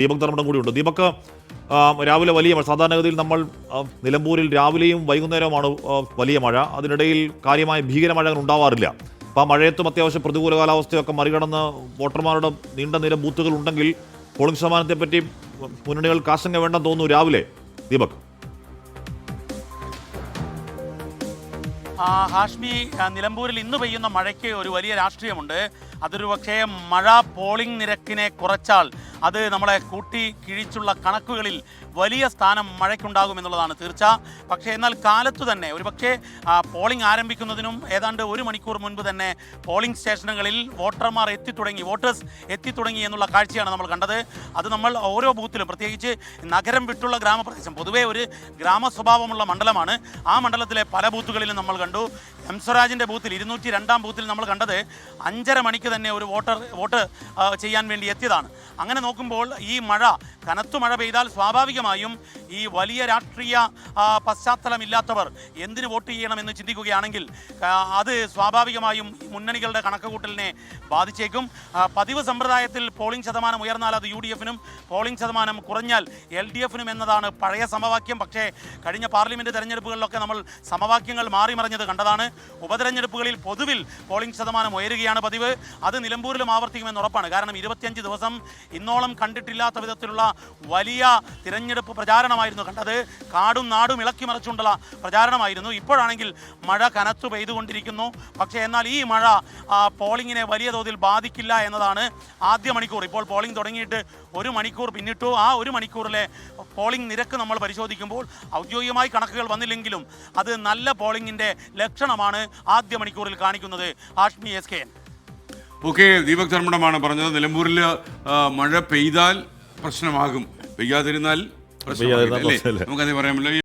ദീപക് ധർമ്മടം കൂടിയുണ്ട്. ദീപക്, രാവിലെ വലിയ മഴ. സാധാരണഗതിയിൽ നമ്മൾ നിലമ്പൂരിൽ രാവിലെയും വൈകുന്നേരവുമാണ് വലിയ മഴ. അതിനിടയിൽ കാര്യമായ ഭീകര മഴ ഉണ്ടാവാറില്ല. അപ്പോൾ ആ മഴയത്തും അത്യാവശ്യം പ്രതികൂല കാലാവസ്ഥയൊക്കെ മറികടന്ന് വോട്ടർമാരുടെ നീണ്ട നിര ബൂത്തുകൾ ഉണ്ടെങ്കിൽ പോളിംഗ് ശതമാനത്തെപ്പറ്റി മുന്നണികൾക്ക് ആശങ്ക വേണ്ടെന്ന് തോന്നുന്നു രാവിലെ. ദീപക്. ഹാഷ്മി, നിലമ്പൂരിൽ ഇന്ന് പെയ്യുന്ന മഴയ്ക്ക് ഒരു വലിയ രാഷ്ട്രീയമുണ്ട്. അതൊരു പക്ഷേ മഴ പോളിംഗ് നിരക്കിനെ കുറച്ചാൽ അത് നമ്മളെ കൂട്ടി കിഴിച്ചുള്ള കണക്കുകളിൽ വലിയ സ്ഥാനം മഴയ്ക്കുണ്ടാകുമെന്നുള്ളതാണ് തീർച്ച. പക്ഷേ എന്നാൽ കാലത്തു തന്നെ ഒരു പക്ഷേ പോളിംഗ് ആരംഭിക്കുന്നതിനും ഏതാണ്ട് ഒരു മണിക്കൂർ മുൻപ് തന്നെ പോളിംഗ് സ്റ്റേഷനുകളിൽ വോട്ടർമാർ വോട്ടേഴ്സ് എത്തിത്തുടങ്ങി എന്നുള്ള കാഴ്ചയാണ് നമ്മൾ കണ്ടത്. അത് നമ്മൾ ഓരോ ബൂത്തിലും, പ്രത്യേകിച്ച് നഗരം വിട്ടുള്ള ഗ്രാമപ്രദേശം, പൊതുവേ ഒരു ഗ്രാമ സ്വഭാവമുള്ള മണ്ഡലമാണ്. ആ മണ്ഡലത്തിലെ പല ബൂത്തുകളിലും നമ്മൾ കണ്ടു. എം സ്വരാജിൻ്റെ ബൂത്തിൽ 202-ാം ബൂത്തിൽ നമ്മൾ കണ്ടത് 5:30 മണിക്ക് തന്നെ ഒരു വോട്ട് ചെയ്യാൻ വേണ്ടി എത്തിയതാണ്. അങ്ങനെ നോക്കുമ്പോൾ ഈ കനത്തു മഴ പെയ്താൽ സ്വാഭാവികമായും ഈ വലിയ രാഷ്ട്രീയ പശ്ചാത്തലമില്ലാത്തവർ എന്തിന് വോട്ട് ചെയ്യണമെന്ന് ചിന്തിക്കുകയാണെങ്കിൽ അത് സ്വാഭാവികമായും മുന്നണികളുടെ കണക്കുകൂട്ടലിനെ ബാധിച്ചേക്കും. പതിവ് സമ്പ്രദായത്തിൽ പോളിംഗ് ശതമാനം ഉയർന്നാൽ അത് UDF-നും, പോളിംഗ് ശതമാനം കുറഞ്ഞാൽ LDF-നും എന്നതാണ് പഴയ സമവാക്യം. പക്ഷേ കഴിഞ്ഞ പാർലമെൻറ്റ് തെരഞ്ഞെടുപ്പുകളിലൊക്കെ നമ്മൾ സമവാക്യങ്ങൾ മാറിമറിഞ്ഞത് കണ്ടതാണ്. ഉപതെരഞ്ഞെടുപ്പുകളിൽ പൊതുവിൽ പോളിംഗ് ശതമാനം ഉയരുകയാണ് പതിവ്. അത് നിലമ്പൂരിലും ആവർത്തിക്കുമെന്ന് ഉറപ്പാണ്. കാരണം 25 ദിവസം ഇന്നോളം കണ്ടിട്ടില്ലാത്ത വിധത്തിലുള്ള വലിയ തിരഞ്ഞെടുപ്പ് പ്രചാരണമായിരുന്നു കണ്ടത്. കാടും നാടും ഇളക്കി മറിച്ചുകൊണ്ടുള്ള പ്രചാരണമായിരുന്നു. ഇപ്പോഴാണെങ്കിൽ മഴ കനത്തു പെയ്തുകൊണ്ടിരിക്കുന്നു. പക്ഷേ എന്നാൽ ഈ മഴ പോളിംഗിനെ വലിയ തോതിൽ ബാധിക്കില്ല എന്നതാണ് ആദ്യ മണിക്കൂർ. ഇപ്പോൾ പോളിംഗ് തുടങ്ങിയിട്ട് 1 മണിക്കൂർ പിന്നിട്ടു. ആ 1 മണിക്കൂറിലെ പോളിംഗ് നിരക്ക് നമ്മൾ പരിശോധിക്കുമ്പോൾ ഔദ്യോഗികമായി കണക്കുകൾ വന്നില്ലെങ്കിലും അത് നല്ല പോളിംഗിൻ്റെ ലക്ഷണമാണ് ആദ്യ മണിക്കൂറിൽ കാണിക്കുന്നത്. ഹാഷ്മി, SKN. ഓക്കെ, ദീപക് ധർമ്മടമാണ് പറഞ്ഞത്. നിലമ്പൂരിൽ മഴ പെയ്താൽ പ്രശ്നമാകും, പെയ്യാതിരുന്നാൽ നമുക്കതേ പറയാമല്ലോ. ഈ